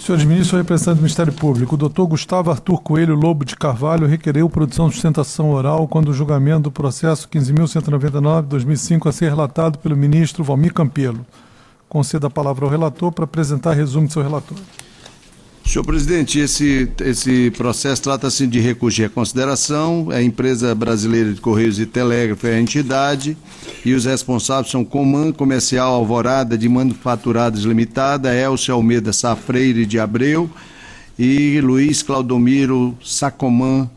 Senhores ministros, representante do Ministério Público, o doutor Gustavo Arthur Coelho Lobo de Carvalho requereu produção de sustentação oral quando o julgamento do processo 15.199/2005 a ser relatado pelo ministro Valmir Campelo. Conceda a palavra ao relator para apresentar resumo de seu relatório. Senhor presidente, esse processo trata-se de recurso de reconsideração. A empresa brasileira de Correios e Telégrafo é a entidade e os responsáveis são Coman Comercial Alvorada de Manufaturados Limitada, Elcio Almeida Safreire de Abreu e Luiz Claudomiro Sacomã,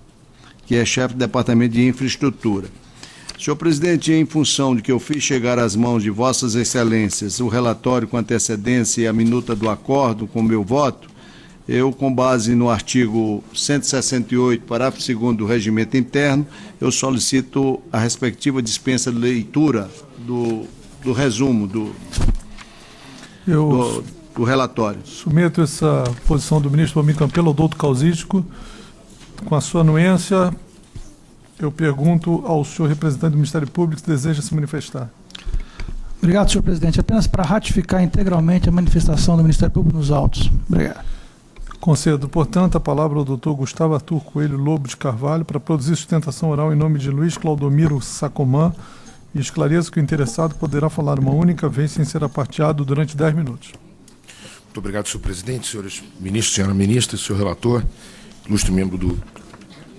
que é chefe do Departamento de Infraestrutura. Senhor presidente, em função de que eu fiz chegar às mãos de vossas excelências o relatório com antecedência e a minuta do acordo com meu voto, eu, com base no artigo 168, parágrafo 2º do Regimento Interno, eu solicito a respectiva dispensa de leitura do resumo do relatório. Submeto essa posição do ministro Valmir Campelo ao doutor Causístico. Com a sua anuência, eu pergunto ao senhor representante do Ministério Público se deseja se manifestar. Obrigado, senhor presidente. Apenas para ratificar integralmente a manifestação do Ministério Público nos autos. Obrigado. Concedo, portanto, a palavra ao doutor Gustavo Arthur Coelho Lobo de Carvalho para produzir sustentação oral em nome de Luiz Claudomiro Sacomã e esclareço que o interessado poderá falar uma única vez sem ser aparteado durante 10 minutos. Muito obrigado, senhor presidente, senhores ministros, senhora ministra, senhor relator, ilustre membro do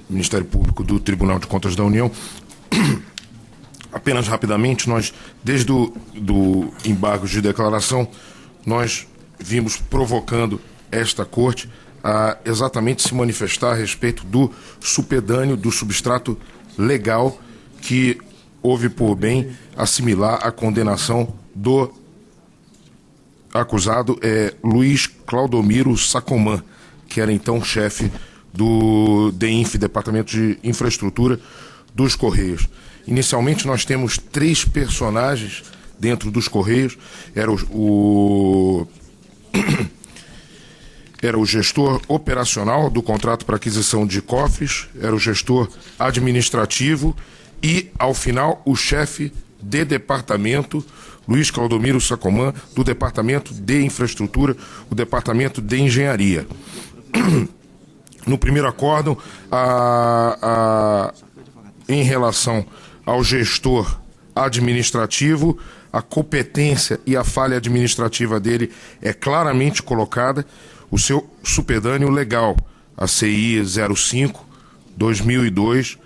Ministério Público do Tribunal de Contas da União. Apenas rapidamente, nós, desde do embargo de declaração, nós vimos provocando esta corte a exatamente se manifestar a respeito do supedâneo, do substrato legal que houve por bem assimilar a condenação do acusado Luiz Claudomiro Sacomã, que era então chefe do DEINF, Departamento de Infraestrutura dos Correios. Inicialmente nós temos 3 personagens dentro dos Correios, era o gestor operacional do contrato para aquisição de cofres, era o gestor administrativo e, ao final, o chefe de departamento, Luiz Claudomiro Sacomã, do Departamento de Infraestrutura, o Departamento de Engenharia. No primeiro acórdão, em relação ao gestor administrativo, a competência e a falha administrativa dele é claramente colocada. O seu supedâneo legal, a CI 05/2002,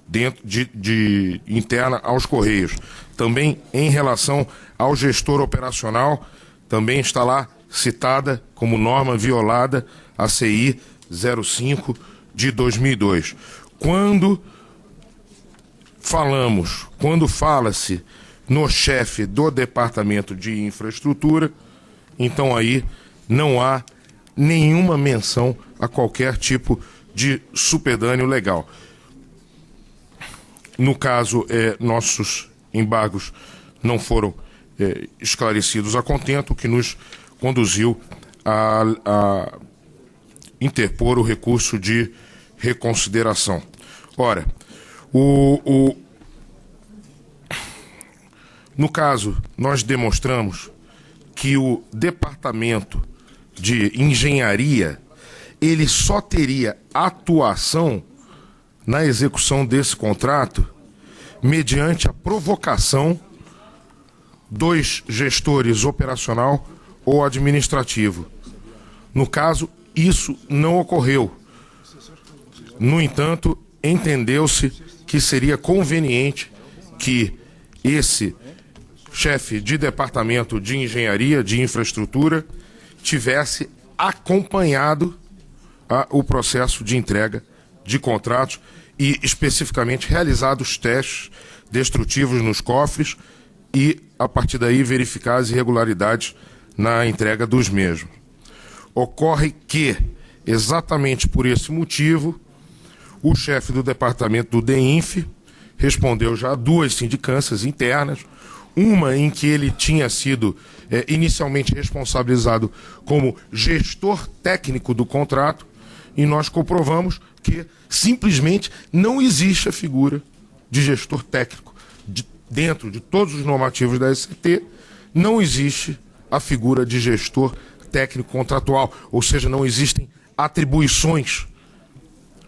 dentro de interna aos Correios. Também em relação ao gestor operacional, também está lá citada como norma violada a CI 05/2002. Quando fala-se no chefe do Departamento de Infraestrutura, então aí não há nenhuma menção a qualquer tipo de supedâneo legal. No caso, nossos embargos não foram esclarecidos a contento, o que nos conduziu a interpor o recurso de reconsideração. Ora, no caso, nós demonstramos que o Departamento de Engenharia, ele só teria atuação na execução desse contrato mediante a provocação dos gestores operacional ou administrativo. No caso, isso não ocorreu. No entanto, entendeu-se que seria conveniente que esse chefe de departamento de engenharia, de infraestrutura, tivesse acompanhado o processo de entrega de contratos e, especificamente, realizado os testes destrutivos nos cofres e, a partir daí, verificar as irregularidades na entrega dos mesmos. Ocorre que, exatamente por esse motivo, o chefe do departamento do DEINF respondeu já a 2 sindicâncias internas, uma em que ele tinha sido inicialmente responsabilizado como gestor técnico do contrato, e nós comprovamos que simplesmente não existe a figura de gestor técnico. Dentro de todos os normativos da SCT, não existe a figura de gestor técnico contratual, ou seja, não existem atribuições.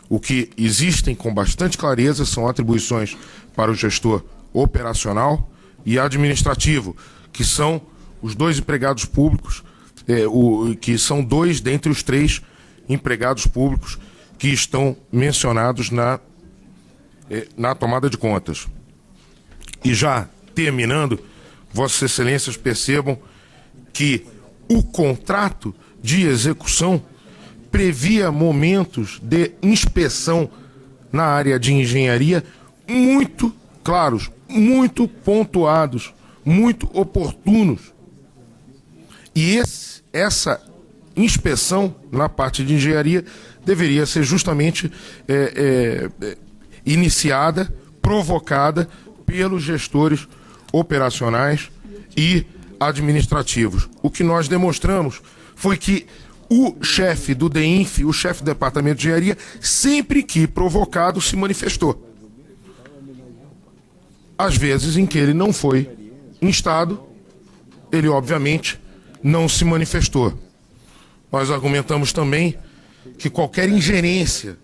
O que existem com bastante clareza são atribuições para o gestor operacional e administrativo, que são os 2 empregados públicos, que são 2 dentre os 3 empregados públicos que estão mencionados na tomada de contas. E já terminando, Vossas Excelências percebam que o contrato de execução previa momentos de inspeção na área de engenharia muito claros, muito pontuados, muito oportunos. E essa inspeção na parte de engenharia deveria ser justamente iniciada, provocada pelos gestores operacionais e administrativos. O que nós demonstramos foi que o chefe do DEINF, o chefe do Departamento de Engenharia, sempre que provocado, se manifestou. Às vezes em que ele não foi instado, ele obviamente não se manifestou. Nós argumentamos também que qualquer ingerência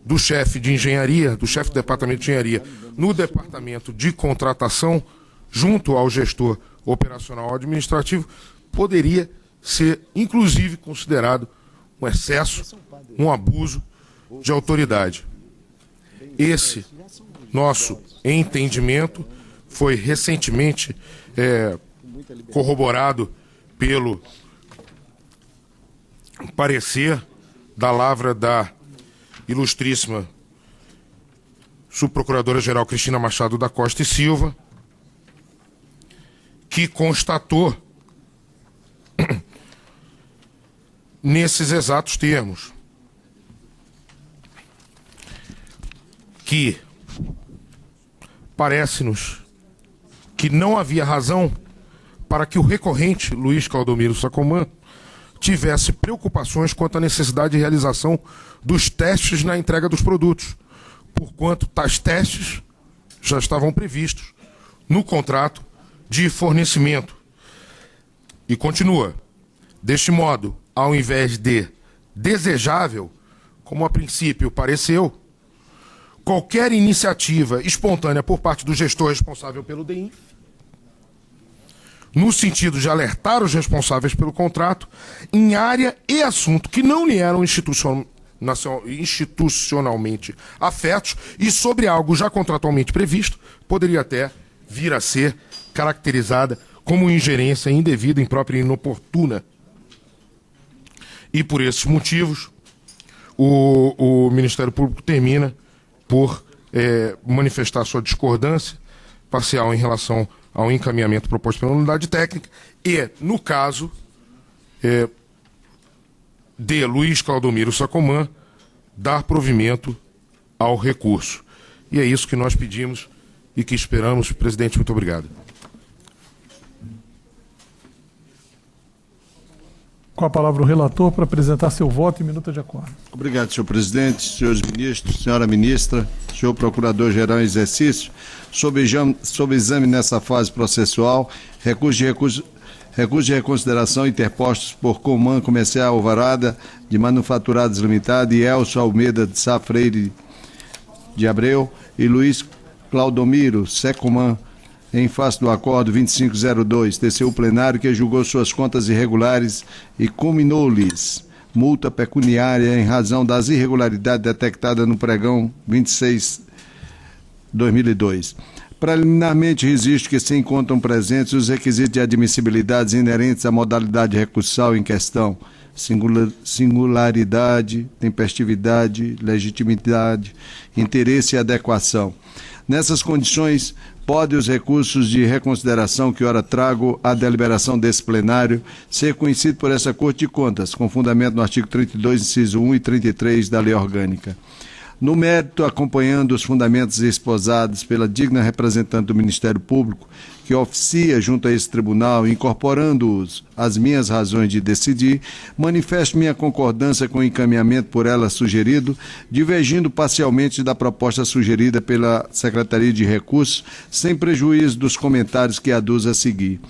do chefe de engenharia, do chefe do Departamento de Engenharia, no departamento de contratação, junto ao gestor operacional administrativo, poderia ser, inclusive, considerado um excesso, um abuso de autoridade. Esse nosso entendimento foi recentemente corroborado pelo parecer da lavra da ilustríssima subprocuradora-geral Cristina Machado da Costa e Silva, que constatou nesses exatos termos que parece-nos que não havia razão para que o recorrente Luiz Claudomiro Sacomã tivesse preocupações quanto à necessidade de realização dos testes na entrega dos produtos, porquanto tais testes já estavam previstos no contrato de fornecimento. E continua: deste modo, ao invés de desejável, como a princípio pareceu, qualquer iniciativa espontânea por parte do gestor responsável pelo DEINF, no sentido de alertar os responsáveis pelo contrato em área e assunto que não lhe eram institucionalmente afetos e sobre algo já contratualmente previsto, poderia até vir a ser caracterizada como ingerência indevida, imprópria e inoportuna. E por esses motivos, o Ministério Público termina por manifestar sua discordância parcial em relação ao encaminhamento proposto pela unidade técnica e, no caso de Luiz Claudomiro Sacomã, dar provimento ao recurso. E é isso que nós pedimos e que esperamos. Presidente, muito obrigado. Com a palavra o relator para apresentar seu voto em minuta de acordo. Obrigado, senhor presidente, senhores ministros, senhora ministra, senhor procurador-geral em exercício. Sob exame nessa fase processual, recurso de reconsideração interpostos por Coman Comercial Alvarada de Manufaturados Limitada e Elcio Almeida de Sá Freire de Abreu e Luiz Claudomiro Secoman, em face do acordo 2502, TCU plenário que julgou suas contas irregulares e combinou-lhes multa pecuniária em razão das irregularidades detectadas no pregão 26/2002. Preliminarmente, registro que se encontram presentes os requisitos de admissibilidade inerentes à modalidade recursal em questão: singularidade, tempestividade, legitimidade, interesse e adequação. Nessas condições, pode os recursos de reconsideração que ora trago à deliberação desse plenário ser conhecido por essa Corte de Contas, com fundamento no artigo 32, inciso 1 e 33 da Lei Orgânica. No mérito, acompanhando os fundamentos exposados pela digna representante do Ministério Público, que oficia junto a esse tribunal, incorporando-os às minhas razões de decidir, manifesto minha concordância com o encaminhamento por ela sugerido, divergindo parcialmente da proposta sugerida pela Secretaria de Recursos, sem prejuízo dos comentários que aduz a seguir.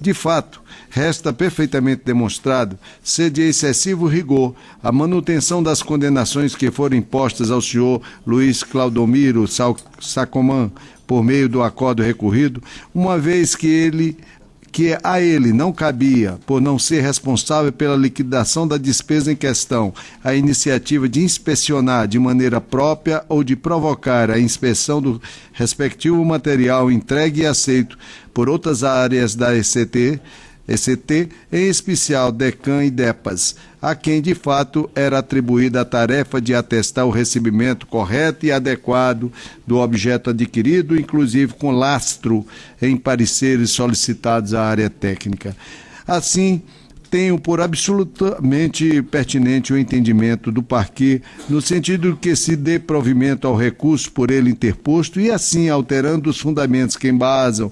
De fato, resta perfeitamente demonstrado ser de excessivo rigor a manutenção das condenações que foram impostas ao senhor Luiz Claudomiro Sacomã por meio do acordo recorrido, uma vez que a ele não cabia, por não ser responsável pela liquidação da despesa em questão, a iniciativa de inspecionar de maneira própria ou de provocar a inspeção do respectivo material entregue e aceito por outras áreas da ECT, em especial DECAM e DEPAS, a quem de fato era atribuída a tarefa de atestar o recebimento correto e adequado do objeto adquirido, inclusive com lastro em pareceres solicitados à área técnica. Assim, tenho por absolutamente pertinente o entendimento do parquê, no sentido de que se dê provimento ao recurso por ele interposto e assim, alterando os fundamentos que embasam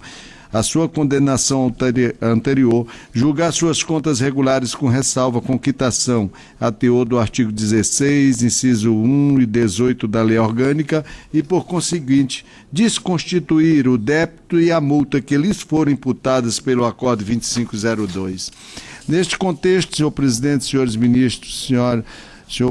a sua condenação anterior, julgar suas contas regulares com ressalva com quitação a teor do artigo 16, inciso 1 e 18 da Lei Orgânica e, por conseguinte, desconstituir o débito e a multa que lhes foram imputadas pelo Acordo 2502. Neste contexto, senhor presidente, senhores ministros, senhor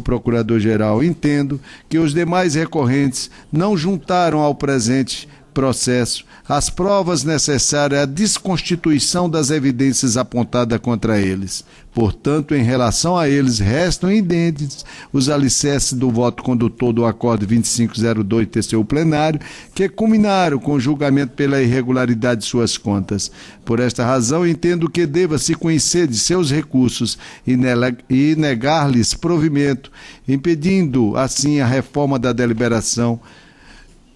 Procurador-Geral, entendo que os demais recorrentes não juntaram ao presente processo as provas necessárias à desconstituição das evidências apontadas contra eles. Portanto, em relação a eles, restam indentes os alicerces do voto condutor do Acordo 2502 TCU plenário, que culminaram com o julgamento pela irregularidade de suas contas. Por esta razão, entendo que deva se conhecer de seus recursos e negar-lhes provimento, impedindo, assim, a reforma da deliberação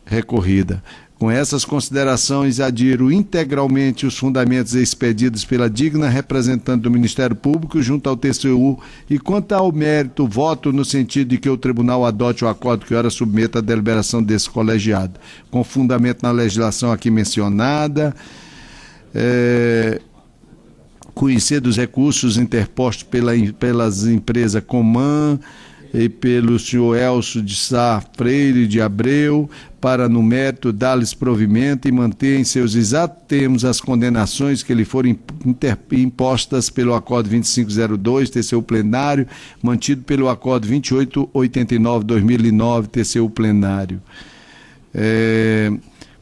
recorrida. Com essas considerações, adiro integralmente os fundamentos expedidos pela digna representante do Ministério Público junto ao TCU e, quanto ao mérito, voto no sentido de que o Tribunal adote o acordo que ora submeta à deliberação desse colegiado, com fundamento na legislação aqui mencionada, conhecer dos recursos interpostos pelas empresas Coman e pelo senhor Elcio de Sá Freire de Abreu, para no mérito dar-lhes provimento e manter em seus exatos termos as condenações que lhe foram impostas pelo Acordo 2502, TCU plenário, mantido pelo Acordo 2889-2009, TCU plenário.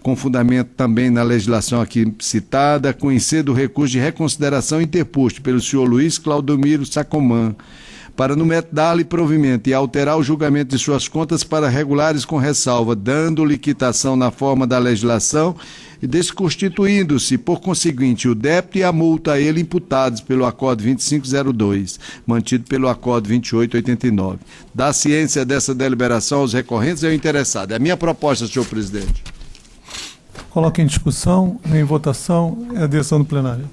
Com fundamento também na legislação aqui citada, conhecer do recurso de reconsideração interposto pelo senhor Luiz Claudomiro Sacomã, para no mérito dar-lhe provimento e alterar o julgamento de suas contas para regulares com ressalva, dando-lhe quitação na forma da legislação e desconstituindo-se, por conseguinte, o débito e a multa a ele imputados pelo Acordo 2502, mantido pelo Acordo 2889. Da ciência dessa deliberação aos recorrentes e ao interessado. É a minha proposta, senhor presidente. Coloque em discussão, em votação, a adesão do plenário.